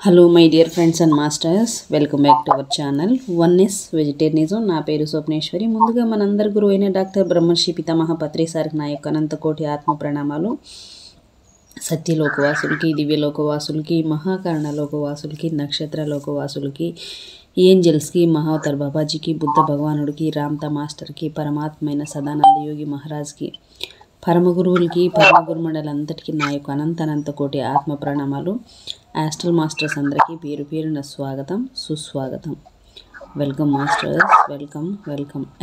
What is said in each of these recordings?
Hello my dear friends and masters, welcome back to our channel oneness vegetarianism. నా పేరు స్వప్నేశ్వరి. ముందుగా మనందరి గురువు అయిన డాక్టర్ బ్రహ్మర్షి పితామహ పత్రి సార్కి నా యొక్క అనంతకోటి ఆత్మ ప్రణామాలు. సత్యలోకవాసులకి, దివ్యలోకవాసులకి, మహాకారణ లోకవాసులకి, నక్షత్ర లోకవాసులకి, ఏంజల్స్కి, మహావతార్ బాబాజీకి, బుద్ధ భగవానుడికి, రామ్తా మాస్టర్కి, పరమాత్మైన సదానంద యోగి మహారాజ్కి, పరమగురువులకి, పరమగురుమండలంతటికి నా యొక్క అనంత కోటి ఆత్మ ప్రణామాలు. ఆస్ట్రల్ మాస్టర్స్ అందరికీ పేరు పేరున స్వాగతం, సుస్వాగతం. Welcome masters, welcome.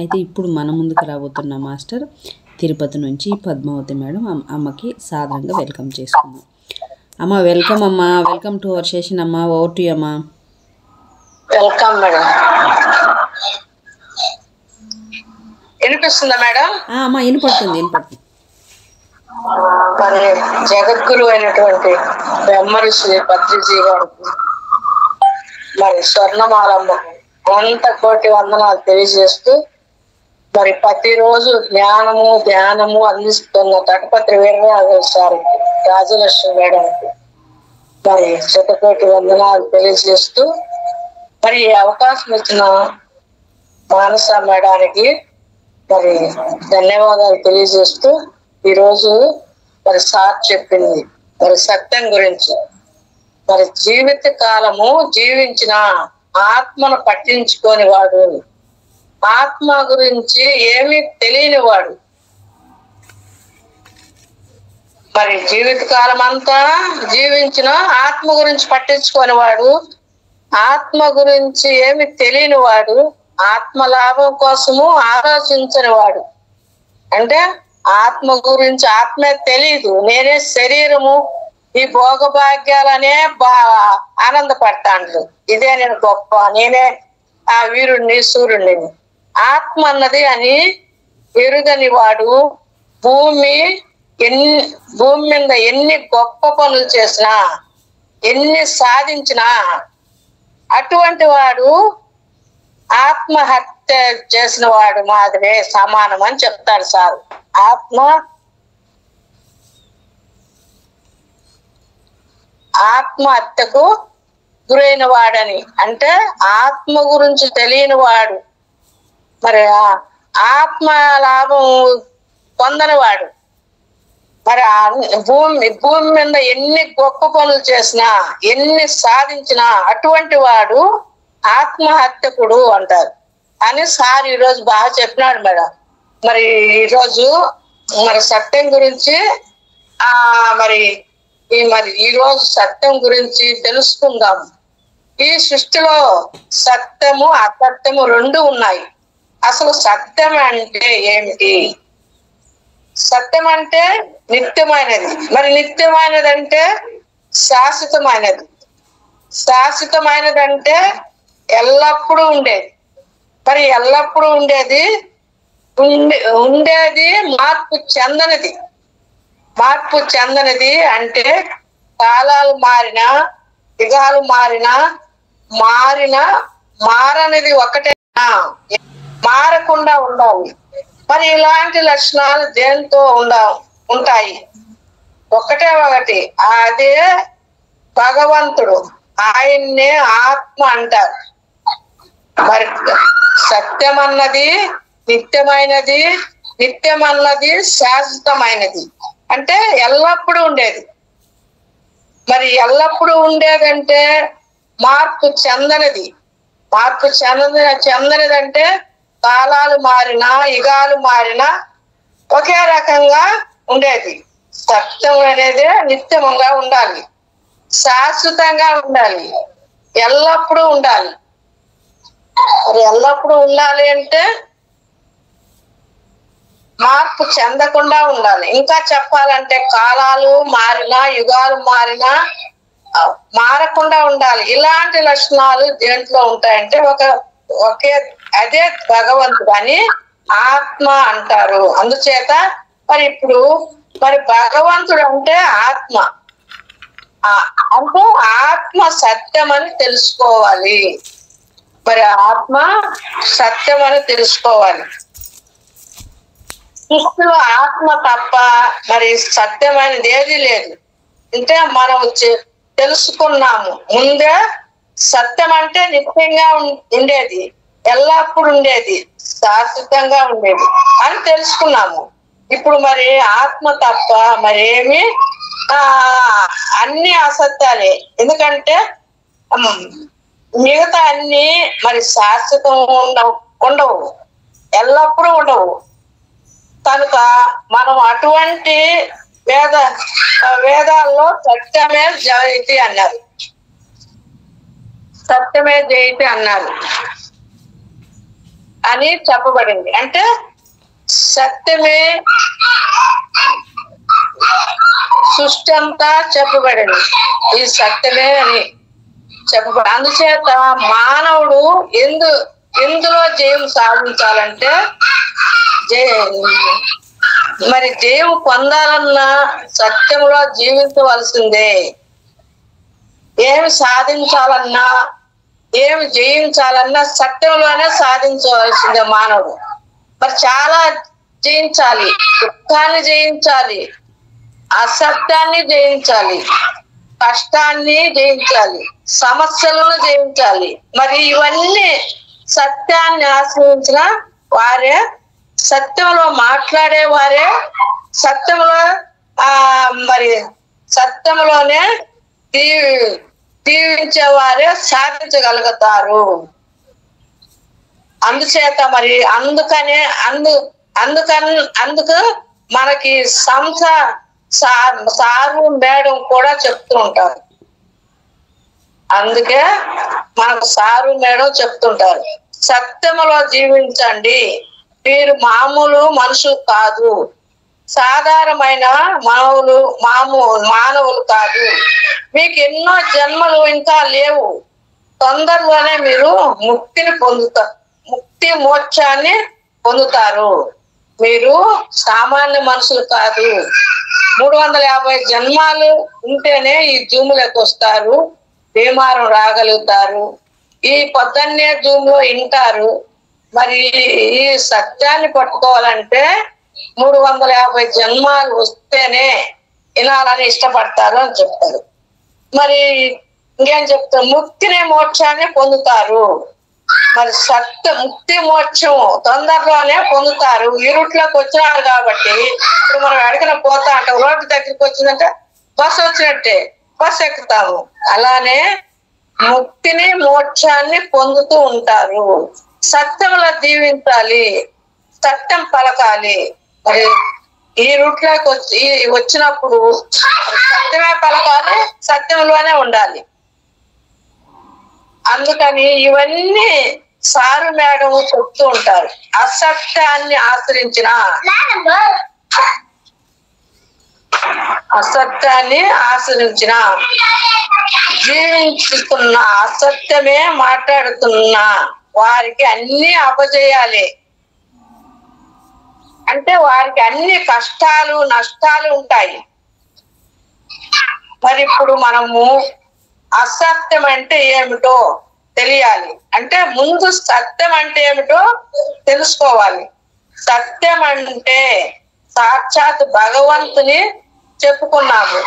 అయితే ఇప్పుడు మన ముందుకు రాబోతున్న మాస్టర్ తిరుపతి నుంచి పద్మావతి మేడం. అమ్మకి సాధారణంగా వెల్కమ్ చేసుకుందాం. అమ్మ వెల్కమ్. అమ్మ వెల్కమ్ టు అవర్ సెషన్. అమ్మ ఓవర్ టు యు అమ్మ. Welcome madam. వినిపిస్తుందా మేడం? అమ్మ వినపడుతుంది. మరి జగద్గురు అయినటువంటి బ్రహ్మర్షి పత్రిజీ గారికి మరి స్వర్ణమాలమ్మకు అనంత కోటి వందనాలు తెలియజేస్తూ, మరి ప్రతిరోజు ధ్యానము అందిస్తున్న తటపత్రి వీరరాఘవ సార్ రాజలక్ష్మి మేడంకి మరి శతకోటి వందనాలు తెలియజేస్తూ, మరి ఈ అవకాశం ఇచ్చిన మానస మేడానికి మరి ధన్యవాదాలు తెలియజేస్తూ, ఈరోజు మరి సార్ చెప్పింది మరి సత్యం గురించి, మరి జీవిత కాలము జీవించిన ఆత్మను పట్టించుకోని వాడు, ఆత్మ గురించి ఏమీ తెలియని వాడు, మరి జీవిత కాలం అంతా జీవించిన ఆత్మ గురించి పట్టించుకోని వాడు, ఆత్మ గురించి ఏమి తెలియని వాడు, ఆత్మ లాభం కోసము ఆలోచించని వాడు. అంటే ఆత్మ గురించి ఆత్మే తెలియదు, నేనే శరీరము, ఈ భోగభాగ్యాలనే ఆనందపడతాండ్రు, ఇదే నేను గొప్ప, నేనే ఆ వీరుణ్ణి సూర్యుడిని. ఆత్మ అన్నది అని ఎరుగని వాడు భూమి మీద ఎన్ని గొప్ప పనులు చేసినా, ఎన్ని సాధించినా అటువంటి వాడు ఆత్మహత్య చేసిన వాడు మాదిరే సమానం అని చెప్తాడు సార్. ఆత్మహత్యకు గురైన వాడని అంటే ఆత్మ గురించి తెలియని వాడు, మరి ఆత్మ లాభం పొందని వాడు, మరి భూమి మీద ఎన్ని గొప్ప పనులు చేసినా, ఎన్ని సాధించినా అటువంటి వాడు ఆత్మహత్యకుడు అంటారు అని సార్ ఈరోజు బాగా చెప్పినాడు మేడం. మరి ఈరోజు మరి సత్యం గురించి మరి ఈరోజు సత్యం గురించి తెలుసుకుందాం. ఈ సృష్టిలో సత్యము అసత్యము రెండు ఉన్నాయి. అసలు సత్యం అంటే ఏమిటి? సత్యం అంటే నిత్యమైనది. మరి నిత్యమైనది అంటే శాశ్వతమైనది. శాశ్వతమైనది అంటే ఎల్లప్పుడూ ఉండేది. మరి ఎల్లప్పుడూ ఉండేది మార్పు చెందనిది అంటే కాలాలు మారినా, యుగాలు మారనిది ఒకటే, మారకుండా ఉండాలి. మరి ఇలాంటి లక్షణాలు దేంతో ఉంటాయి? ఒకటి, అదే భగవంతుడు, ఆయన్నే ఆత్మ అంటారు. మరి సత్యం అన్నది నిత్యమైనది, నిత్యం అన్నది శాశ్వతమైనది అంటే ఎల్లప్పుడూ ఉండేది. మరి ఎల్లప్పుడూ ఉండేదంటే మార్పు చెందనిది అంటే కాలాలు మారినా, యుగాలు మారినా ఒకే రకంగా ఉండేది. సత్యం అనేది నిత్యంగా ఉండాలి, శాశ్వతంగా ఉండాలి, ఎల్లప్పుడూ ఉండాలి. మరి ఎల్లప్పుడూ ఉండాలి అంటే మార్పు చెందకుండా ఉండాలి. ఇంకా చెప్పాలంటే కాలాలు మారినా, యుగాలు మారకుండా ఉండాలి. ఇలాంటి లక్షణాలు దేంట్లో ఉంటాయంటే అదే భగవంతుడు అని ఆత్మ అంటారు. అందుచేత మరి భగవంతుడు అంటే ఆత్మ, అంటే ఆత్మ సత్యం అని తెలుసుకోవాలి. మరి ఆత్మ సత్యం అని తెలుసుకోవాలి. సృష్టిలో ఆత్మ తప్ప మరి సత్యమైనది ఏది లేదు. అంటే మనం తెలుసుకున్నాము. ముందే సత్యం అంటే నిత్యంగా ఉండేది, ఎల్లప్పుడు ఉండేది, శాశ్వతంగా ఉండేది అని తెలుసుకున్నాము. ఇప్పుడు మరి ఆత్మ తప్ప మరేమి అన్ని అసత్యాలే. ఎందుకంటే మిగతా అన్ని మరి శాశ్వతం ఉండవు, ఎల్లప్పుడూ ఉండవు. కనుక మనం అటువంటి వేదాల్లో సత్యమే జయతి అన్నారు, సత్యమే జయతి అన్నారు అని చెప్పబడింది. అంటే సత్యమే సృష్టి అంతా చెప్పబడింది, ఈ సత్యమే అని చెప్పబడి. అందుచేత మానవుడు ఎందులో జయం సాధించాలంటే మరి జయం పొందాలన్నా సత్యంలో జీవించవలసిందే. ఏమి సాధించాలన్నా ఏమి జయించాలన్నా సత్యంలోనే సాధించవలసిందే మానవుడు. మరి చాలా జయించాలి, దుఃఖాన్ని జయించాలి, అసత్యాన్ని జయించాలి, కష్టాన్ని జయించాలి, సమస్యలను జయించాలి. మరి ఇవన్నీ సత్యాన్ని ఆశ్రయించిన వారే, సత్యంలో మాట్లాడే వారే, సత్యంలో మరి సత్యంలోనే జీవించే వారే సాధించగలుగుతారు. అందుచేత మరి అందుకు మనకి సారు మేడం కూడా చెప్తూ ఉంటారు. అందుకే మనకు సారు మేడం చెప్తుంటారు, సత్యములో జీవించండి, మీరు మామూలు మనుషులు కాదు, సాధారణమైన మానవులు కాదు, మీకు ఎన్నో జన్మలు ఇంకా లేవు, తొందరలోనే మీరు ముక్తి మోక్షాన్ని పొందుతారు. మీరు సామాన్య మనుషులు కాదు, 350 జన్మాలు ఉంటేనే ఈ జూములకు వస్తారు, బీమారం రాగలుగుతారు, ఈ పొద్దున్నే జూములో వింటారు. మరి ఈ సత్యాన్ని పట్టుకోవాలంటే 350 జన్మాలు వస్తేనే వినాలని ఇష్టపడతారు అని చెప్తారు. మరి ఇంకేం చెప్తారు, ముక్తిని మోక్షాన్ని పొందుతారు. మరి ముక్తి మోక్షం తొందరలోనే పొందుతారు. ఇరుట్లోకి వచ్చినారు కాబట్టి ఇప్పుడు మనం ఎడకన పోతా అంటాం, రోడ్డు దగ్గరికి వచ్చిందంటే బస్సు వచ్చినట్టే బస్సు ఎక్కుతాము. అలానే ముక్తిని మోక్షాన్ని పొందుతూ ఉంటారు. సత్యంలో జీవించాలి, సత్యం పలకాలి. మరి ఈ రూట్లోకి వచ్చినప్పుడు సత్యమే పలకాలి, సత్యంలోనే ఉండాలి. అందుకని ఇవన్నీ సారు మేడం చెప్తూ ఉంటారు. అసత్యాన్ని ఆశ్రయించిన జీవించుతున్న అసత్యమే మాట్లాడుతున్న వారికి అన్ని అపజయాలే. అంటే వారికి అన్ని కష్టాలు నష్టాలు ఉంటాయి. మరి ఇప్పుడు మనము అసత్యం అంటే ఏమిటో తెలియాలి అంటే ముందు సత్యం అంటే ఏమిటో తెలుసుకోవాలి. సత్యం అంటే సాక్షాత్ భగవంతుని చెప్పుకున్నాము,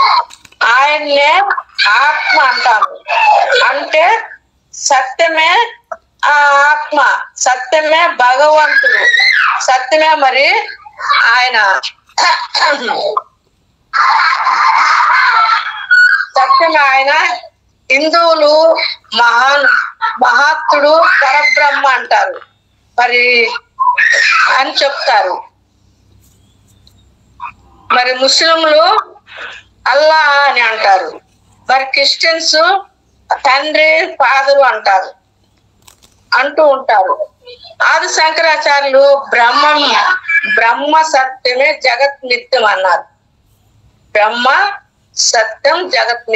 ఆయన్నే ఆత్మ అంటాము. అంటే సత్యమే ఆత్మ, సత్యమే భగవంతుడు, సత్యమే మరి ఆయన. సత్యమే ఆయన. హిందువులు మహాత్ముడు పరబ్రహ్మ అంటారు మరి అని చెప్తారు. మరి ముస్లింలు అల్లా అని అంటారు. మరి క్రిస్టియన్స్ తండ్రి ఫాదరు అంటూ ఉంటారు. ఆది శంకరాచార్యులు బ్రహ్మ సత్యమే జగత్ నిత్యం అన్నారు. బ్రహ్మ సత్యం జగత్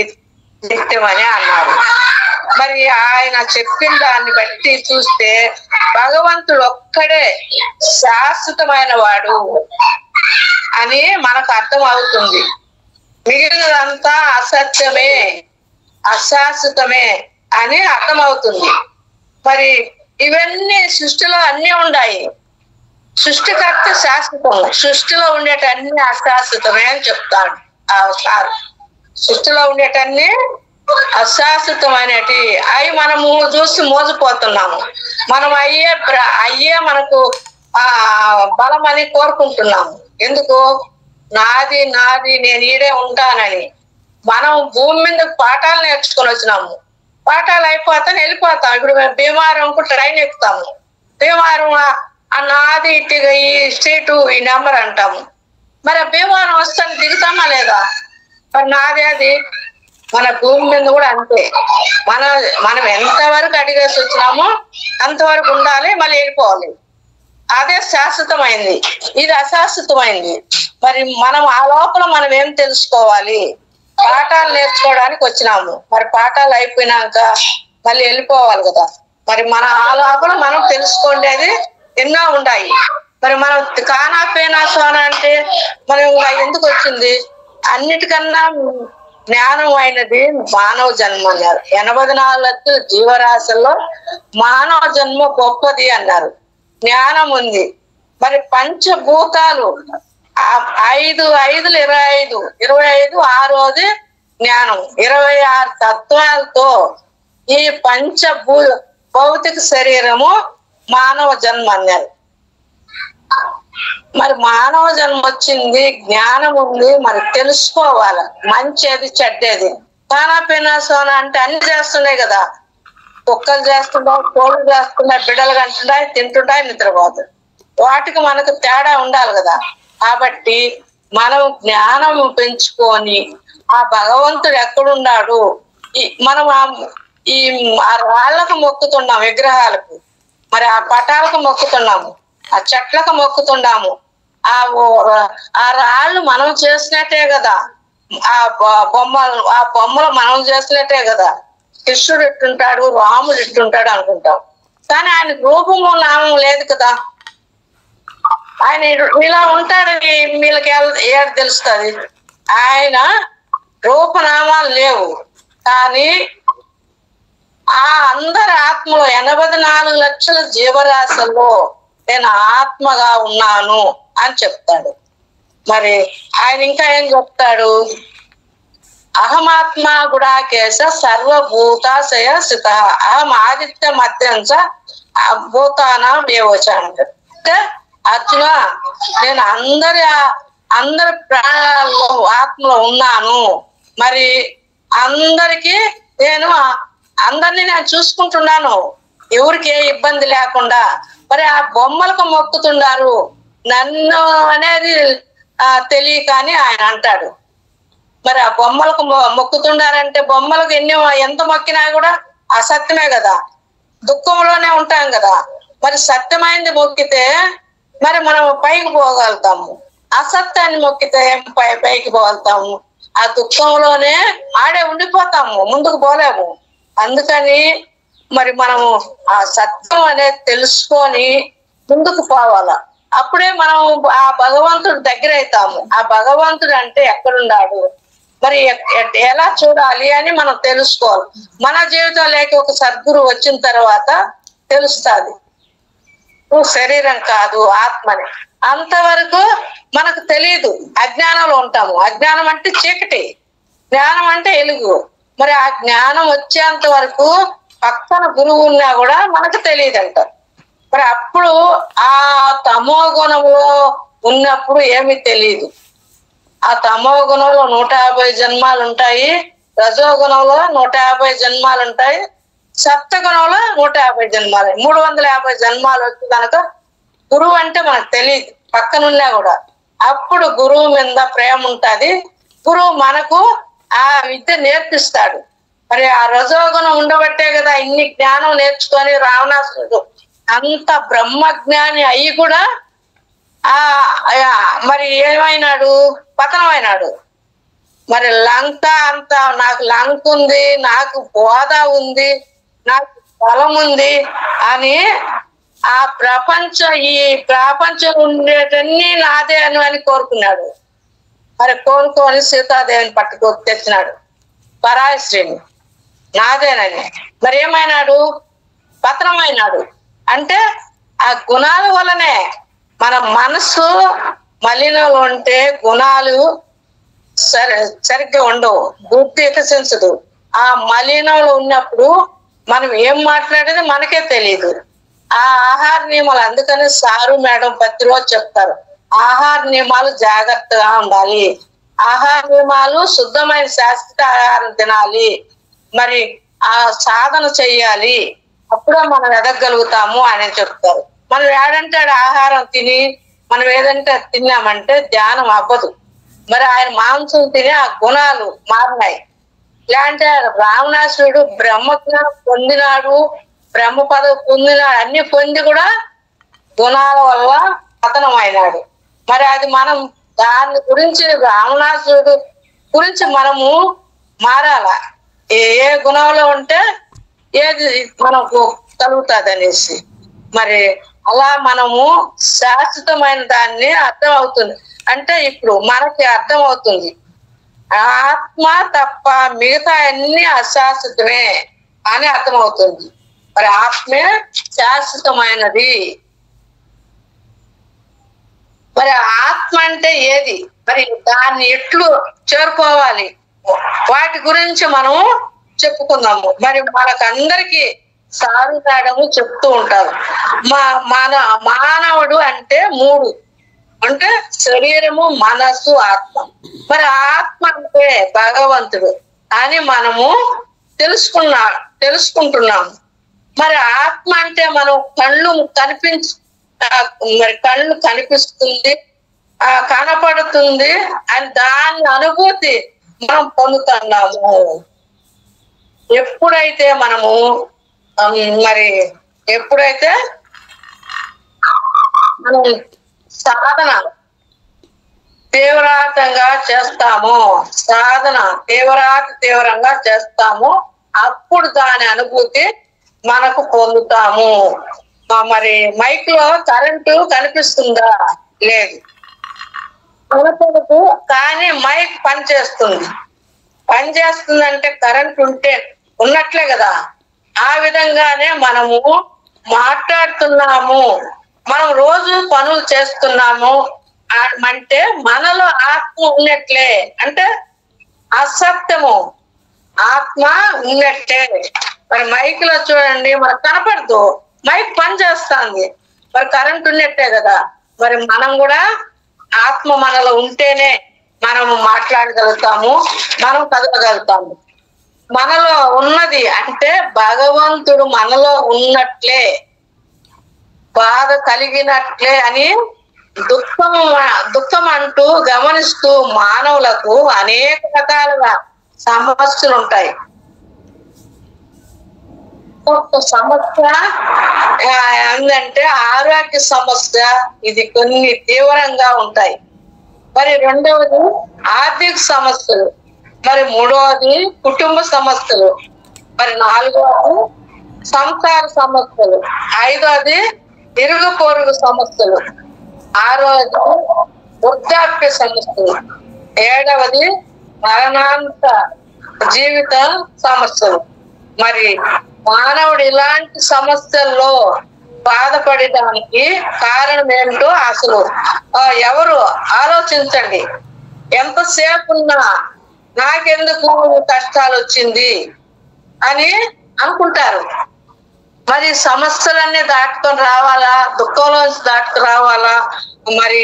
నిత్యం అని అన్నారు. మరి ఆయన చెప్పిన దాన్ని బట్టి చూస్తే భగవంతుడు ఒక్కడే శాశ్వతమైన వాడు అని మనకు అర్థం అవుతుంది. మిగిలినదంతా అసత్యమే, అశాశ్వతమే అని అర్థమవుతుంది. మరి ఇవన్నీ సృష్టిలో అన్నీ ఉన్నాయి. సృష్టికర్త శాశ్వతం, సృష్టిలో ఉండేటన్ని అశాశ్వతమే అని చెప్తాడు. సృష్టిలో ఉండేటన్ని అశాశ్వతమైనటి అవి మనము చూసి మోసపోతున్నాము. మనం అయ్యే మనకు బలం అని కోరుకుంటున్నాము. ఎందుకు? నాది నాది నేను ఈడే ఉంటానని. మనం భూమి మీద పాఠాలు నేర్చుకొని వచ్చినాము. పాఠాలు అయిపోతాను వెళ్ళిపోతాం. ఇప్పుడు మేము భీమవరంకు ట్రైన్ ఎక్కుతాము. భీమవరం నాది ఇటుగా ఈ స్ట్రీటు ఈ నెంబర్ అంటాము. మరి భీమవరం వస్తాను దిగుతామా లేదా? మరి నాది అది. మన భూమి మీద కూడా అంతే. మనం ఎంతవరకు అడిగేసి వచ్చినామో అంతవరకు ఉండాలి, మళ్ళీ వెళ్ళిపోవాలి. అదే శాశ్వతమైంది, ఇది అశాశ్వతమైంది. మరి మనం ఆ లోపల మనం ఏం తెలుసుకోవాలి? పాఠాలు నేర్చుకోవడానికి వచ్చినాము. మరి పాఠాలు అయిపోయినాక మళ్ళీ వెళ్ళిపోవాలి కదా. మరి మన ఆ లోపల మనం తెలుసుకోండేది ఎన్నో ఉన్నాయి. మరి మనం కానాపేనా సోనా అంటే మనం ఎందుకు వచ్చింది? అన్నిటికన్నా జ్ఞానం అయినది మానవ జన్మ అన్నారు. 84 లక్షల జీవరాశుల్లో మానవ జన్మ గొప్పది అన్నారు. జ్ఞానం ఉంది. మరి పంచభూతాలు 5 5 25 25 ఆరోది జ్ఞానం. 26 తత్వాలతో ఈ భౌతిక శరీరము మానవ జన్మ అన్నారు. మరి మానవ జన్మ వచ్చింది, జ్ఞానం ఉంది, మరి తెలుసుకోవాలి మంచిది చెడ్డేది. కానాపీనా సోనా అంటే అన్ని చేస్తున్నాయి కదా. కుక్కలు చేస్తున్నాయి, కోళ్ళు చేస్తున్నాయి, బిడ్డలు కంటున్నాయి, తింటుంటాయి, నిద్రపోతాయి. వాటికి మనకు తేడా ఉండాలి కదా. కాబట్టి మనం జ్ఞానం పెంచుకొని ఆ భగవంతుడు ఎక్కడున్నాడు, మనం ఈ రాళ్లకు మొక్కుతున్నాం, విగ్రహాలకు, మరి ఆ పటాలకు మొక్కుతున్నాము, ఆ చెట్లకు మొక్కుతున్నాము. ఆ రాళ్ళు మనం చేసినట్టే కదా. ఆ బొమ్మలు మనం చేసినట్టే కదా. కృష్ణుడు ఇట్టుంటాడు, రాముడు ఇట్టుంటాడు అనుకుంటాం. కానీ ఆయన రూపము నామం లేదు కదా. ఆయన ఇలా ఉంటాడని వీళ్ళకి ఏడు తెలుస్తుంది. ఆయన రూపనామాలు లేవు. కానీ ఆ అందరి ఆత్మలో 84 లక్షల జీవరాశుల్లో నేను ఆత్మగా ఉన్నాను అని చెప్తాడు. మరి ఆయన ఇంకా ఏం చెప్తాడు? అహమాత్మ గుడాకేశ సర్వభూతాశయ స్థిత అహం ఆదిత్య మధ్యంస భూతానం ఏవోచ అంటే అర్జున, నేను అందరి ప్రాణాల్లో ఆత్మలో ఉన్నాను. మరి అందరికీ అందరినీ నేను చూసుకుంటున్నాను, ఎవరికి ఏ ఇబ్బంది లేకుండా. మరి ఆ బొమ్మలకు మొక్కుతున్నారు, నన్ను అనేది తెలియక అని ఆయన అంటాడు. మరి ఆ బొమ్మలకు మొక్కుతున్నారంటే బొమ్మలకు ఎంత మొక్కినా కూడా అసత్యమే కదా. దుఃఖంలోనే ఉంటాం కదా. మరి సత్యమైంది మొక్కితే మరి మనం పైకి పోగలుగుతాము. అసత్యాన్ని మొక్కితే పైకి పోగలుగుతాము. ఆ దుఃఖంలోనే ఆడే ఉండిపోతాము, ముందుకు పోలేము. అందుకని మరి మనము ఆ సత్యం అనేది తెలుసుకొని ముందుకు పోవాల. అప్పుడే మనం ఆ భగవంతుడు దగ్గర అవుతాము. ఆ భగవంతుడు అంటే ఎక్కడున్నాడు, మరి ఎలా చూడాలి అని మనం తెలుసుకోవాలి. మన జీవితంలోకి ఒక సద్గురు వచ్చిన తర్వాత తెలుస్తుంది, నువ్వు శరీరం కాదు ఆత్మని. అంతవరకు మనకు తెలియదు, అజ్ఞానంలో ఉంటాము. అజ్ఞానం అంటే చీకటి, జ్ఞానం అంటే వెలుగు. మరి ఆ జ్ఞానం వచ్చేంత వరకు పక్కన గురువు ఉన్నా కూడా మనకు తెలియదంట. మరి అప్పుడు ఆ తమో గుణంలో ఉన్నప్పుడు ఏమీ తెలియదు. ఆ తమో గుణంలో 150 జన్మాలు ఉంటాయి, రజో గుణంలో 150 జన్మాలు ఉంటాయి, సప్తగుణంలో 150 జన్మాలు, 350 జన్మాలు వచ్చి కనుక గురువు అంటే మనకు తెలియదు పక్కనున్నా కూడా. అప్పుడు గురువు మీద ప్రేమ ఉంటుంది. గురువు మనకు ఆ విద్య నేర్పిస్తాడు. మరి ఆ రజోగుణం ఉండబట్టే కదా ఇన్ని జ్ఞానం నేర్చుకొని రావణాసురుడు అంత బ్రహ్మజ్ఞాని అయ్యి కూడా మరి ఏమైనాడు? పతనమైనాడు. మరి లంక అంతా నాకు లంక ఉంది, నాకు బోధ ఉంది, నాకు బలం ఉంది అని ఆ ఈ ప్రపంచం ఉండేటన్ని నాదే అని కోరుకున్నాడు. మరి కోరుకొని సీతాదేవిని తెచ్చినాడు, పరాయశ్రీని నాదేనని. మరి ఏమైనాడు? పతనమైనాడు. అంటే ఆ గుణాల వల్లనే. మన మనసు మలినంలో ఉంటే గుణాలు సరిగ్గా ఉండవు, బుద్ధి వికసించదు. ఆ మలినంలో ఉన్నప్పుడు మనం ఏం మాట్లాడేది మనకే తెలియదు. ఆ ఆహార నియమాలు, అందుకని సారు మేడం ప్రతిరోజు చెప్తారు, ఆహార నియమాలు జాగ్రత్తగా ఉండాలి, ఆహార నియమాలు శుద్ధమైన శాశ్వత ఆహారం తినాలి, మరి ఆ సాధన చెయ్యాలి, అప్పుడే మనం ఎదగలుగుతాము అని చెప్తారు. మనం ఏడంటే ఆహారం తిని మనం ఏదంటే తిన్నామంటే ధ్యానం అవ్వదు. మరి ఆయన మాంసం తిని ఆ గుణాలు మారినాయి. ఇలాంటి రావణాసురుడు బ్రహ్మజ్ఞానం పొందినాడు, బ్రహ్మ పదవి పొందినాడు, అన్ని పొంది కూడా గుణాల వల్ల పతనం అయినాడు. మరి అది మనం దాని గురించి, రావణాసురుడు గురించి మనము మారాల. ఏ గుణంలో ఉంటే ఏది మనకు కలుగుతుంది అనేసి, మరి అలా మనము శాశ్వతమైన దాన్ని అర్థం అవుతుంది. అంటే ఇప్పుడు మనకి అర్థం అవుతుంది, ఆత్మ తప్ప మిగతా అన్ని అశాశ్వతమే అని అర్థమవుతుంది. మరి ఆత్మే శాశ్వతమైనది. మరి ఆత్మ అంటే ఏది, మరి దాన్ని ఎట్లు చేరుకోవాలి, వాటి గురించి మనం చెప్పుకుందాము. మరి మనకందరికి సారు మేడము చెప్తూ ఉంటారు, మానవుడు అంటే మూడు, అంటే శరీరము, మనస్సు, ఆత్మ. మరి ఆత్మ అంటే భగవంతుడు అని మనము తెలుసుకుంటున్నాము. మరి ఆత్మ అంటే మనం మరి కళ్ళు కనిపిస్తుంది, కనపడుతుంది అని దాని అనుభూతి మనం పొందుతున్నాము. ఎప్పుడైతే మనము ఎప్పుడైతే మనం సాధన తీవ్రంగా చేస్తామో, తీవ్రంగా చేస్తాము, అప్పుడు దాని అనుభూతి మనకు పొందుతాము. మరి మైక్ లో కరెంటు కనిపిస్తుందా? లేదు, కనపడదు. కానీ మైక్ పనిచేస్తుంది అంటే కరెంట్ ఉన్నట్లే కదా. ఆ విధంగానే మనము మాట్లాడుతున్నాము, మనం రోజు పనులు చేస్తున్నాము అంటే మనలో ఆత్మ ఉన్నట్లే, అంటే అసత్యము ఆత్మ ఉన్నట్టే. మరి మైక్ లో చూడండి, మనకు కనపడదు, మైక్ పని చేస్తుంది, మరి కరెంట్ ఉన్నట్టే కదా. మరి మనం కూడా ఆత్మ మనలో ఉంటేనే మనము మాట్లాడగలుగుతాము, మనం కదలగలుగుతాము. మనలో ఉన్నది అంటే భగవంతుడు మనలో ఉన్నట్లే, బాధ కలిగినట్లే అని దుఃఖం అంటూ గమనిస్తూ మానవులకు అనేక రకాలుగా సమస్యలు ఉంటాయి. ఒక సమస్య ఏంటంటే ఆరోగ్య సమస్య, ఇది కొన్ని తీవ్రంగా ఉంటాయి. మరి రెండవది ఆర్థిక సమస్యలు, మరి మూడవది కుటుంబ సమస్యలు, మరి నాలుగవది సంసార సమస్యలు, ఐదవది ఇరుగు పొరుగు సమస్యలు, ఆరవది వృద్ధాప్య సమస్యలు, ఏడవది మరణాంత జీవిత సమస్యలు. మరి మానవుడు ఇలాంటి సమస్యల్లో బాధపడడానికి కారణం ఏమిటో అసలు ఎవరు ఆలోచించండి. ఎంతసేపు ఉన్నా నాకెందుకు కష్టాలు వచ్చింది అని అనుకుంటారు. మరి సమస్యలన్నీ దాటుకొని రావాలా, దుఃఖంలోంచి దాటుకు రావాలా, మరి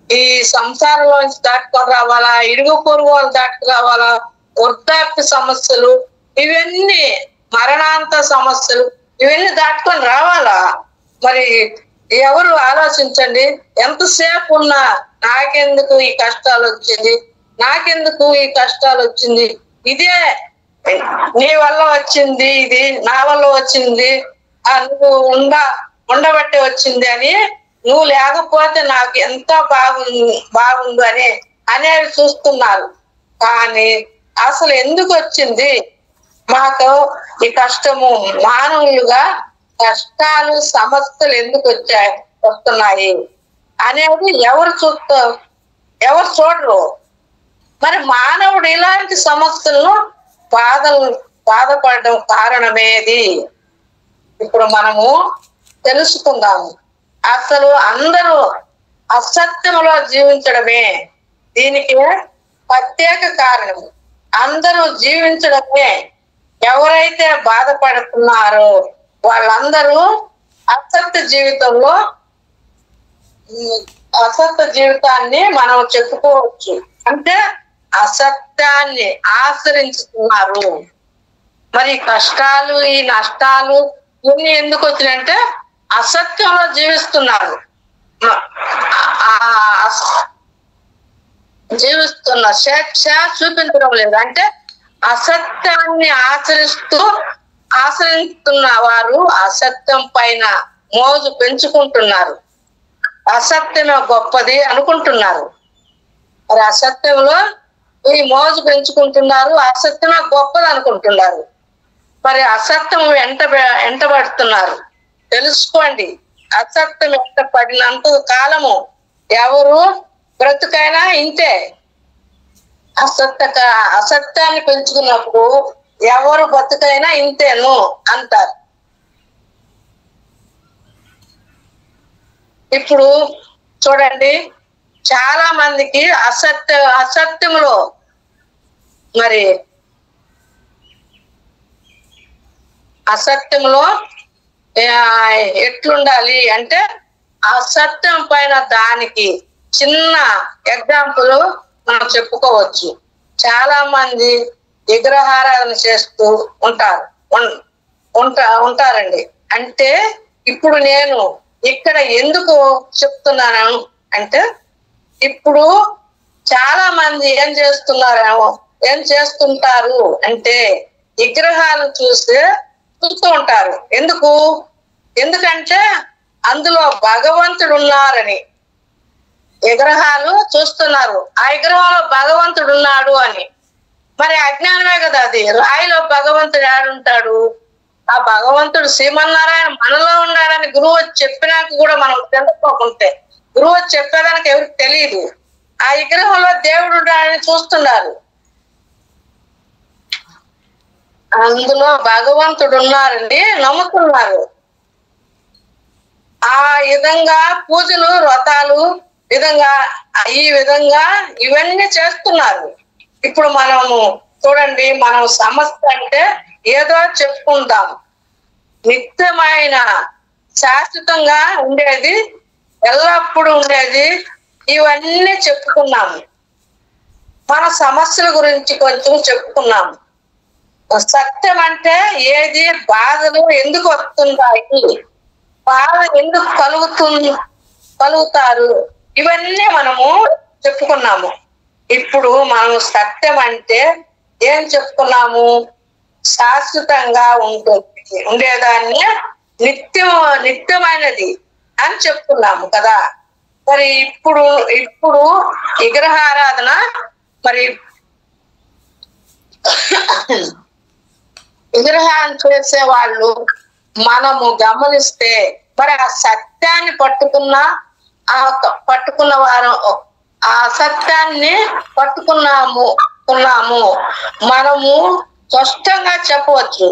ఈ సంసారంలోంచి దాటుకొని రావాలా, ఇరుగు పొరుగు వాళ్ళు దాటుకు రావాలా, వృద్ధాప్య సమస్యలు, ఇవన్నీ మరణాంత సమస్యలు, ఇవన్నీ దాటుకొని రావాలా. మరి ఎవరు ఆలోచించండి. ఎంతసేపు ఉన్నా నాకెందుకు ఈ కష్టాలు వచ్చింది, నాకెందుకు ఈ కష్టాలు వచ్చింది, ఇదే నీ వల్ల వచ్చింది, ఇది నా వల్ల వచ్చింది, నువ్వు ఉండబట్టి వచ్చింది అని, నువ్వు లేకపోతే నాకు ఎంత బాగుండు అనేవి చూస్తున్నారు. కానీ అసలు ఎందుకు వచ్చింది మాకు ఈ కష్టము, మానవులుగా కష్టాలు సమస్యలు ఎందుకు వస్తున్నాయి అనేది ఎవరు చూడరు. మరి మానవుడు ఇలాంటి సమస్యలను బాధపడడం కారణమేది ఇప్పుడు మనము తెలుసుకుందాము. అసలు అందరూ అసత్యములో జీవించడమే దీనికి ప్రత్యేక కారణం. అందరూ జీవించడమే ఎవరైతే బాధపడుతున్నారో వాళ్ళందరూ అసత్య జీవితంలో అసత్య జీవితాన్ని మనం చెప్పుకోవచ్చు. అంటే అసత్యాన్ని ఆచరించుతున్నారు. మరి కష్టాలు, ఈ నష్టాలు ఇవన్నీ ఎందుకు వచ్చినాయంటే అసత్యంలో జీవిస్తున్నారు. జీవిస్తున్న స్వేచ్ఛ చూపించడం లేదు. అంటే అసత్యాన్ని ఆచరిస్తున్న వారు అసత్యం పైన మోజు పెంచుకుంటున్నారు. అసత్యమే గొప్పది అనుకుంటున్నారు. మరి అసత్యంలో ఈ మోజు పెంచుకుంటున్నారు, అసత్యమే గొప్పది అనుకుంటున్నారు. మరి అసత్యం వెంటబడుతున్నారు. తెలుసుకోండి, అసత్యం వెంట పడినంత కాలము ఎవరు బ్రతుకైనా ఇంతే. అసత్యాన్ని పెంచుకున్నప్పుడు ఎవరు బతుకైనా ఇంతేను అంటారు. ఇప్పుడు చూడండి, చాలా మందికి అసత్యంలో మరి అసత్యంలో ఎట్లుండాలి అంటే అసత్యం పైన దానికి చిన్న ఎగ్జాంపుల్ మనం చెప్పుకోవచ్చు. చాలా మంది విగ్రహారాధన చేస్తూ ఉంటారండి. అంటే ఇప్పుడు నేను ఇక్కడ ఎందుకు చెప్తున్నాను అంటే ఇప్పుడు చాలా మంది ఏం చేస్తుంటారు అంటే విగ్రహాలు చూస్తూ ఉంటారు. ఎందుకంటే అందులో భగవంతుడు ఉన్నారని విగ్రహాలు చూస్తున్నారు. ఆ విగ్రహంలో భగవంతుడు ఉన్నాడు అని. మరి అజ్ఞానమే కదా అది. రాయిలో భగవంతుడు ఆడుంటాడు. ఆ భగవంతుడు శ్రీమన్నారాయణ మనలో ఉన్నాడని గురువు చెప్పినాక కూడా మనం తెలుసుకోకుంటే, గురువు చెప్పేదానికి ఎవరికి తెలియదు. ఆ విగ్రహంలో దేవుడు ఉన్నాడని చూస్తున్నారు. అందులో భగవంతుడు ఉన్నారని నమ్ముతున్నారు. ఆ విధంగా పూజలు, వ్రతాలు ఈ విధంగా ఇవన్నీ చేస్తున్నారు. ఇప్పుడు మనము చూడండి, మనం సమస్య అంటే ఏదో చెప్పుకుంటాం. నిత్యమైన శాశ్వతంగా ఉండేది, ఎల్లప్పుడూ ఉండేది ఇవన్నీ చెప్పుకున్నాము. మన సమస్యల గురించి కొంచెం చెప్పుకున్నాము. సత్యం అంటే ఏది, బాధలు ఎందుకు వస్తుంటాయి, బాధ ఎందుకు కలుగుతారు, ఇవన్నీ మనము చెప్పుకున్నాము. ఇప్పుడు మనం సత్యం అంటే ఏం చెప్పుకున్నాము? శాశ్వతంగా ఉండేదాన్ని నిత్యమైనది అని చెప్పుకున్నాము కదా. మరి ఇప్పుడు విగ్రహారాధన మరి విగ్రహాన్ని చేసే వాళ్ళు మనము గమనిస్తే మరి ఆ సత్యాన్ని పట్టుకున్న వారు ఆ అసత్యాన్ని పట్టుకున్నాము మనము స్పష్టంగా చెప్పవచ్చు.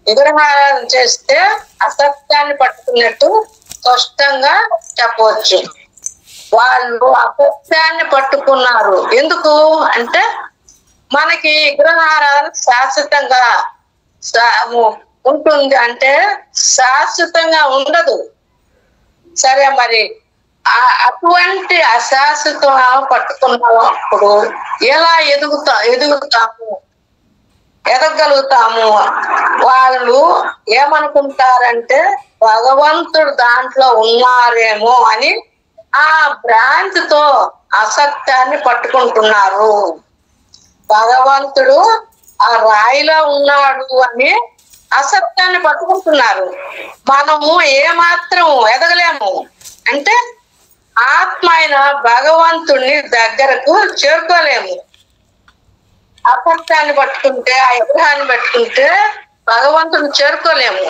విగ్రహారాధన చేస్తే అసత్యాన్ని పట్టుకున్నట్టు స్పష్టంగా చెప్పవచ్చు. వాళ్ళు అసత్యాన్ని పట్టుకున్నారు. ఎందుకు అంటే మనకి విగ్రహారాధన శాశ్వతంగా ఉంటుంది అంటే శాశ్వతంగా ఉండదు. సరే, మరి అటువంటి అశాశ్వతం పట్టుకున్నప్పుడు ఎలా ఎదగలుగుతాము? వాళ్ళు ఏమనుకుంటారంటే భగవంతుడు దాంట్లో ఉన్నారేమో అని ఆ భ్రాంతితో అసత్యాన్ని పట్టుకుంటున్నారు. భగవంతుడు ఆ రాయిలో ఉన్నాడు అని అసత్యాన్ని పట్టుకుంటున్నారు. మనము ఏమాత్రం ఎదగలేము. అంటే ఆత్మ అయిన భగవంతుడిని దగ్గరకు చేరుకోలేము. అసత్యాన్ని పట్టుకుంటే, ఆ విగ్రహాన్ని పట్టుకుంటే భగవంతుడిని చేరుకోలేము.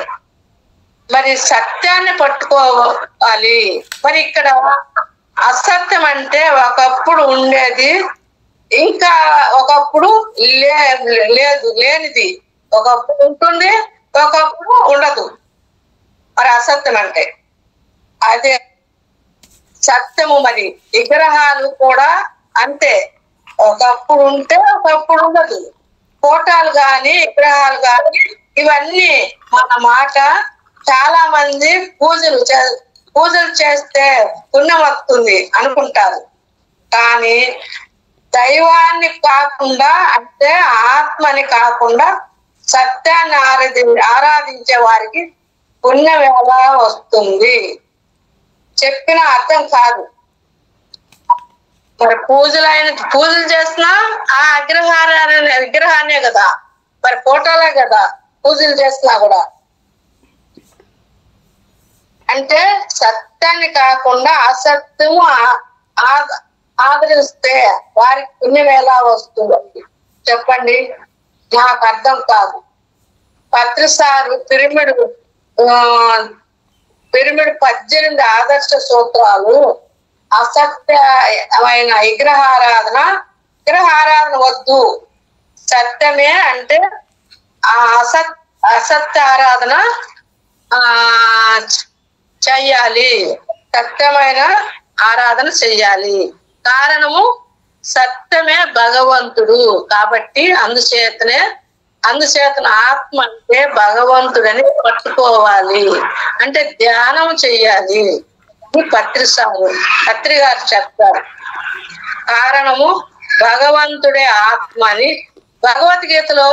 మరి సత్యాన్ని పట్టుకోవాలి. మరి ఇక్కడ అసత్యం అంటే ఒకప్పుడు ఉండేది, ఇంకా ఒకప్పుడు లేనిది. ఒకప్పుడు ఉంటుంది, ఒకప్పుడు ఉండదు. మరి అసత్యం అంటే అదే సత్యము. మరి విగ్రహాలు కూడా అంతే, ఒకప్పుడు ఉంటే ఒకప్పుడు ఉండదు. ఫోటోలు గాని విగ్రహాలు గాని ఇవన్నీ మన మాట. చాలా మంది పూజలు చేస్తే పుణ్యం వస్తుంది అనుకుంటారు. కానీ దైవాన్ని కాకుండా, అంటే ఆత్మని కాకుండా సత్యాన్ని ఆరాధించే వారికి పుణ్యం ఎలా వస్తుంది? చెప్పిన అర్థం కాదు. మరి పూజలు చేసినా ఆ విగ్రహాన్నే కదా, మరి ఫోటోలే కదా పూజలు చేసినా కూడా. అంటే సత్యాన్ని కాకుండా అసత్యము ఆదరిస్తే వారికి పుణ్యం ఎలా వస్తుంది చెప్పండి? నాకు అర్థం కాదు. పత్రిసారు పిరమిడ్ 18 ఆదర్శ సూత్రాలు. అసత్యమైన విగ్రహారాధన వద్దు, సత్యమే అంటే ఆ అసత్య ఆరాధన చెయ్యాలి, సత్యమైన ఆరాధన చెయ్యాలి. కారణము సత్యమే భగవంతుడు కాబట్టి. అందుచేతన ఆత్మ అంటే భగవంతుడని పట్టుకోవాలి, అంటే ధ్యానం చెయ్యాలి. పత్రి గారు చెప్తారు. కారణము భగవంతుడే ఆత్మ అని భగవద్గీతలో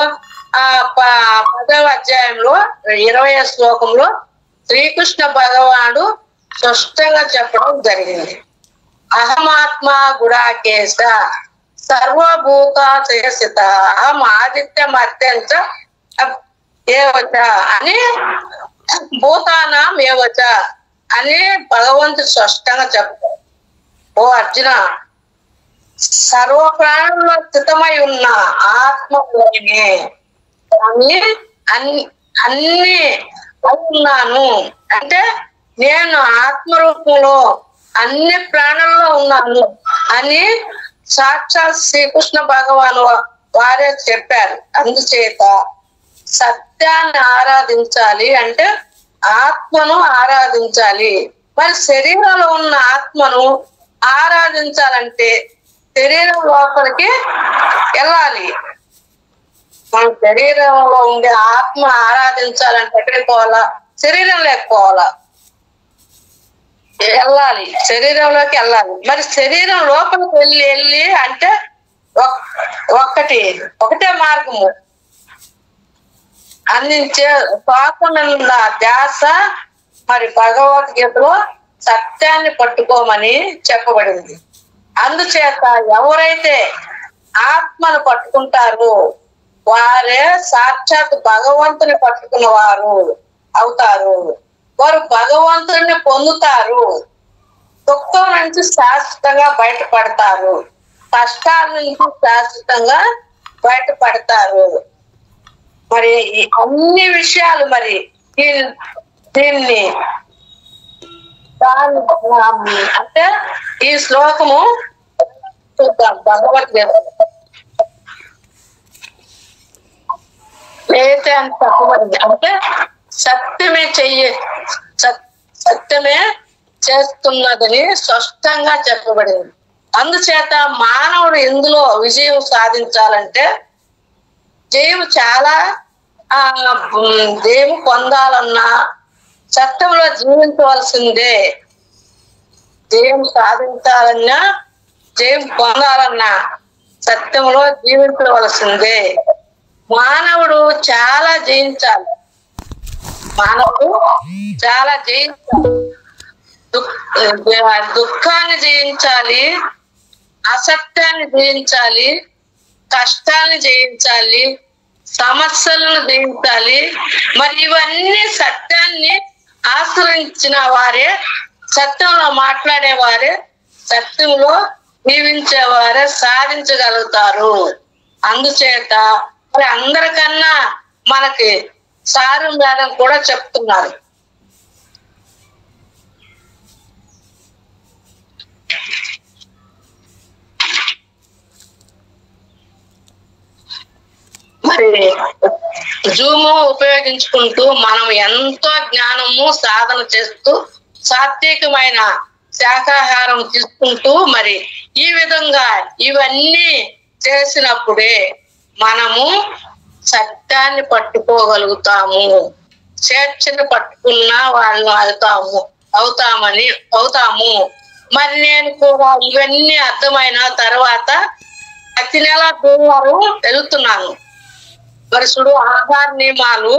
10వ అధ్యాయంలో 20వ శ్లోకంలో శ్రీకృష్ణ భగవానుడు స్పష్టంగా చెప్పడం జరిగింది. అహమాత్మ గుడాకేశ సర్వభూతాశయ స్థిత అహం ఆదిత్యమత్యంచ ఏవచ అని భూతానాం ఏవచ అని భగవంతుడు స్పష్టంగా చెప్తారు. ఓ అర్జున, సర్వ ప్రాణుల్లో స్థితమై ఉన్న ఆత్మలోనే అన్ని ఉన్నాను. అంటే నేను ఆత్మరూపంలో అన్ని ప్రాణుల్లో ఉన్నాను అని సాక్షాత్ శ్రీకృష్ణ భగవాను వారే చెప్పారు. అందుచేత సత్యాన్ని ఆరాధించాలి అంటే ఆత్మను ఆరాధించాలి. మరి శరీరంలో ఉన్న ఆత్మను ఆరాధించాలంటే శరీరం లోపలికి వెళ్ళాలి. మన శరీరంలో ఉండే ఆత్మ ఆరాధించాలంటే ఎక్కడికి పోవాలా? శరీరం లేకపోవాలా, వెళ్ళాలి, శరీరంలోకి వెళ్ళాలి. మరి శరీరం లోపలికి వెళ్ళి అంటే ఒకటే మార్గము అందించే శ్వాసనున్న ధ్యాస. మరి భగవద్గీతలో సత్యాన్ని పట్టుకోమని చెప్పబడింది. అందుచేత ఎవరైతే ఆత్మను పట్టుకుంటారో వారే సాక్షాత్ భగవంతుని పట్టుకున్న వారు అవుతారు. వారు భగవంతుడిని పొందుతారు. దుఃఖం నుంచి శాశ్వతంగా బయటపడతారు. కష్టాల నుంచి శాశ్వతంగా బయటపడతారు. మరి అన్ని విషయాలు మరి దీన్ని అంటే ఈ శ్లోకము చూద్దాం. భగవద్గీత అయితే అని చెప్పబడింది. అంటే సత్యమే చేస్తున్నదని స్పష్టంగా చెప్పబడింది. అందుచేత మానవుడు ఇందులో విజయం సాధించాలంటే జయం పొందాలన్నా సత్యంలో జీవించవలసిందే. జయం సాధించాలన్నా జయం పొందాలన్నా సత్యంలో జీవించవలసిందే. మానవుడు చాలా జయించాలి. దుఃఖాన్ని జయించాలి, అసత్యాన్ని జయించాలి, కష్టాన్ని జయించాలి, సమస్యలను జయించాలి. మరి ఇవన్నీ సత్యాన్ని ఆశ్రయించిన వారే, సత్యంలో మాట్లాడేవారే, సత్యంలో జీవించేవారే సాధించగలుగుతారు. అందుచేత మరి అందరికన్నా మనకి సారు మేడం కూడా చెప్తున్నారు. మరి జూమ్ ఉపయోగించుకుంటూ మనం ఎంతో జ్ఞానము సాధన చేస్తూ సాత్వికమైన శాకాహారం తీసుకుంటూ మరి ఈ విధంగా ఇవన్నీ చేసినప్పుడే మనము సత్యాన్ని పట్టుకోగలుగుతాము, స్వేచ్ఛను పట్టుకున్న వాళ్ళు అవుతాము. మరి నేను కూడా ఇవన్నీ అర్థమైన తర్వాత ప్రతి నెల గురువారం వెళ్తున్నాను. మరి చూడు ఆహార నియమాలు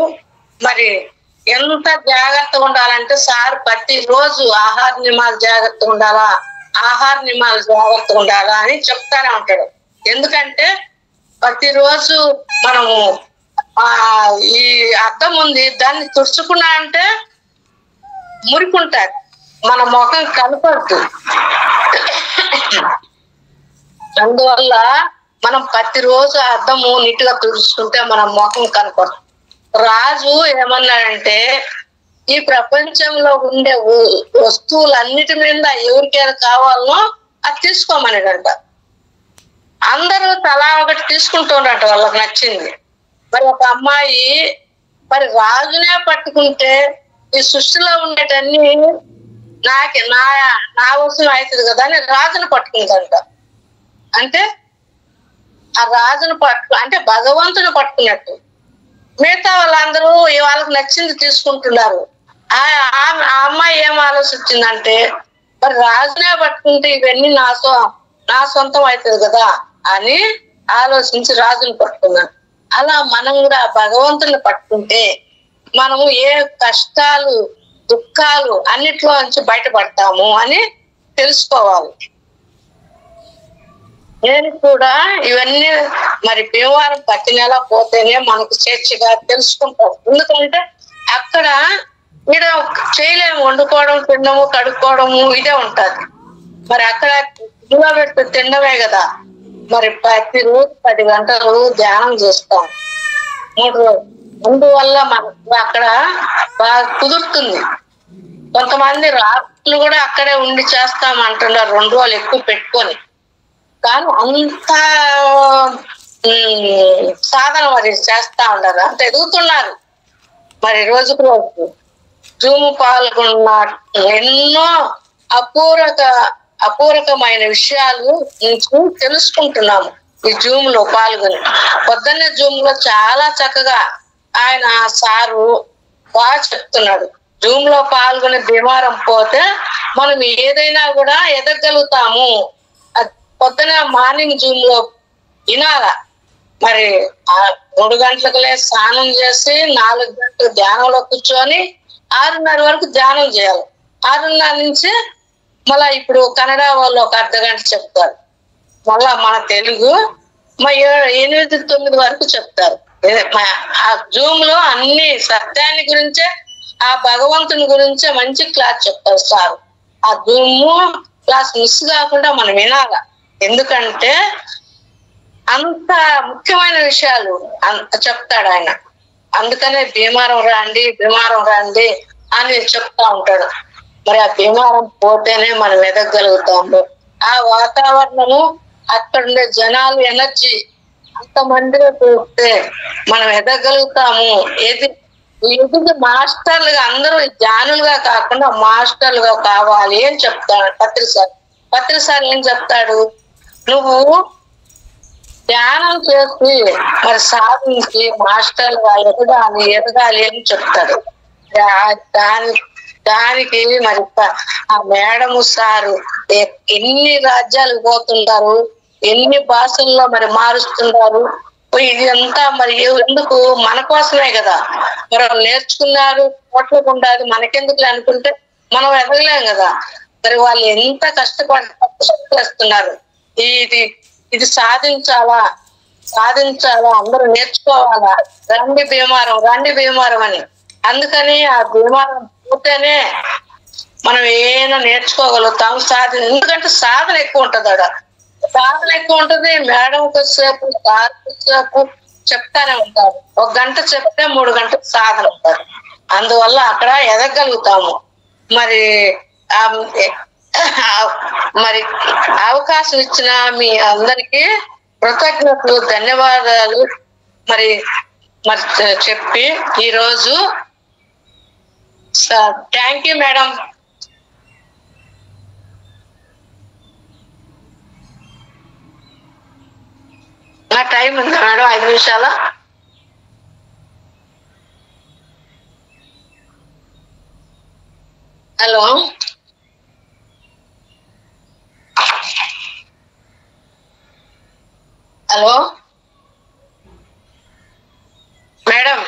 మరి ఎంత జాగ్రత్తగా ఉండాలంటే సార్ ప్రతిరోజు ఆహార నియమాలు జాగ్రత్తగా ఉండాలా అని చెప్తానే ఉంటాడు. ఎందుకంటే ప్రతిరోజు మనము ఈ అద్దం ఉంది, దాన్ని తుడుచుకున్నా అంటే మురికుంటారు, మన ముఖం కనపడదు. అందువల్ల మనం ప్రతిరోజు అద్దము నీట్గా తుడుచుకుంటే మన ముఖం కనపడదు. రాజు ఏమన్నాడంటే ఈ ప్రపంచంలో ఉండే వస్తువులన్నిటి మీద ఎవరికైనా కావాలనో అది తీసుకోమన్నాడంట. అందరూ తలా ఒకటి తీసుకుంటున్నట్ట వాళ్ళకి నచ్చింది. మరి ఒక అమ్మాయి మరి రాజునే పట్టుకుంటే ఈ సృష్టిలో ఉండేటన్ని నా వస్తువు అవుతుంది కదా అని రాజును పట్టుకుందంట. అంటే ఆ రాజును అంటే భగవంతుని పట్టుకున్నట్టు. మిగతా వాళ్ళందరూ వాళ్ళకి నచ్చింది తీసుకుంటున్నారు. ఆ అమ్మాయి ఏం ఆలోచించిందంటే మరి రాజునే పట్టుకుంటే ఇవన్నీ నా సొంతం అవుతుంది కదా అని ఆలోచించి రాజుని పట్టుకున్నాను. అలా మనం కూడా భగవంతుని పట్టుకుంటే మనము ఏ కష్టాలు దుఃఖాలు అన్నిట్లో నుంచి బయటపడతాము అని తెలుసుకోవాలి. నేను కూడా ఇవన్నీ మరి భీమవరం ప్రతి నెల పోతేనే మనకు స్వేచ్ఛగా తెలుసుకుంటాం. ఎందుకంటే అక్కడ ఈడ చేయలేము, వండుకోవడం, తినడము, కడుక్కోవడము ఇదే ఉంటది. మరి అక్కడ ఇంట్లో పెట్టి తినడమే కదా. మరి ప్రతిరోజు 10 గంటలు ధ్యానం చేస్తాం 3 రోజులు. అందువల్ల మనకు అక్కడ బాగా కుదురుతుంది. కొంతమంది రాత్రులు కూడా అక్కడే ఉండి చేస్తామంటున్నారు 2 రోజులు ఎక్కువ పెట్టుకొని. కానీ అంత సాధన మరి చేస్తా ఉండరు, అంత ఎదుగుతున్నారు. మరి రోజుకు రోజు జూమ్ పాల్గొన్న ఎన్నో అపూరకమైన విషయాలు తెలుసుకుంటున్నాము ఈ జూమ్ లో పాల్గొని. పొద్దున్నే జూమ్ లో చాలా చక్కగా ఆయన సారు బాగా చెప్తున్నాడు. జూమ్ లో పాల్గొని భీమవరం పోతే మనం ఏదైనా కూడా ఎదగలుగుతాము. పొద్దున మార్నింగ్ జూమ్ లో వినాల. మరి 3 గంటలకులే స్నానం చేసి 4 గంటలు ధ్యానంలో కూర్చొని 6:30 వరకు ధ్యానం చేయాలి. 6:30 నుంచి మళ్ళా ఇప్పుడు కన్నడ వాళ్ళు ఒక అర్ధగంట చెప్తారు, మళ్ళా మన తెలుగు 8-9 వరకు చెప్తారు. ఆ జూమ్ లో అన్ని సత్యాన్ని గురించే, ఆ భగవంతుని గురించే మంచి క్లాస్ చెప్తారు సార్. ఆ జూమ్ క్లాస్ మిస్ కాకుండా మనం వినాల. ఎందుకంటే అంత ముఖ్యమైన విషయాలు చెప్తాడు ఆయన. అందుకనే భీమవరం రండి అని చెప్తా ఉంటాడు. మరి ఆ భీమవరం పోతేనే మనం ఎదగలుగుతాము. ఆ వాతావరణము, అక్కడ ఉండే జనాలు ఎనర్జీ అంతమందిలో చూస్తే మనం ఎదగలుగుతాము. ఎదుగు మాస్టర్లుగా, అందరూ జ్ఞానులుగా కాకుండా మాస్టర్లుగా కావాలి అని చెప్తాడు పత్రి సార్ ఏం చెప్తాడు, నువ్వు ధ్యానం చేసి మరి సాధించి మాస్టర్లుగా ఎదగాలి అని చెప్తాడు. దానికి మరి ఆ మేడము సారు ఎన్ని రాజ్యాలు పోతుంటారు, ఎన్ని భాషల్లో మరి మారుస్తున్నారు. ఇదంతా మరి ఎందుకు? మన కోసమే కదా. మరి వాళ్ళు నేర్చుకున్నారు, కోట్లకు ఉండాలి, మనకెందుకు అనుకుంటే మనం ఎదగలేం కదా. మరి వాళ్ళు ఎంత కష్టపడుతున్నారు. ఇది సాధించాలా, అందరూ నేర్చుకోవాలా, రండి భీమవరం అని. అందుకని ఆ భీమవరం పోతేనే మనం ఏమైనా నేర్చుకోగలుగుతాం. ఎందుకంటే సాధన ఎక్కువ ఉంటది. మేడం కొద్దిసేపు, సార్ కొద్దిసేపు చెప్తానే ఉంటారు. 1 గంట చెప్తే 3 గంటలు సాధన ఉంటారు. అందువల్ల అక్కడ ఎదగలుగుతాము. మరి అవకాశం ఇచ్చిన మీ అందరికి కృతజ్ఞతలు, ధన్యవాదాలు మరి చెప్పి ఈరోజు థ్యాంక్ యూ మేడం. నా టైం ఉంది మేడం, 5 నిమిషాలు. Hello hello madam.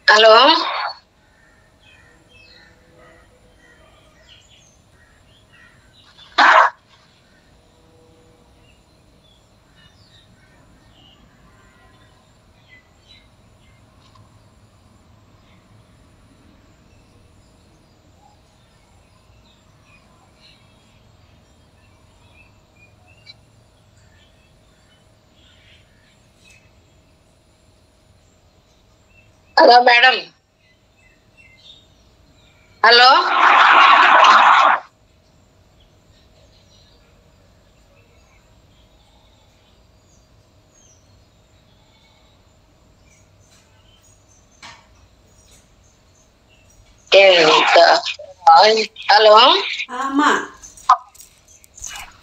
Hello hello madam. Hello hello అమ్మా.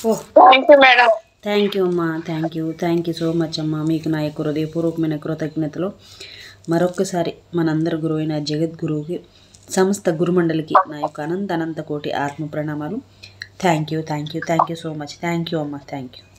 ఓ thank you madam. Thank you అమ్మా. థ్యాంక్ యూ సో మచ్ అమ్మా. మీకు నా యొక్క హృదయపూర్వకమైన కృతజ్ఞతలు. మరొక్కసారి మనందరి గురువైన జగద్గురువుకి, సమస్త గురుమండలికి నా యొక్క అనంత కోటి ఆత్మ ప్రణామాలు. Thank you so much. Thank you అమ్మా. Thank you.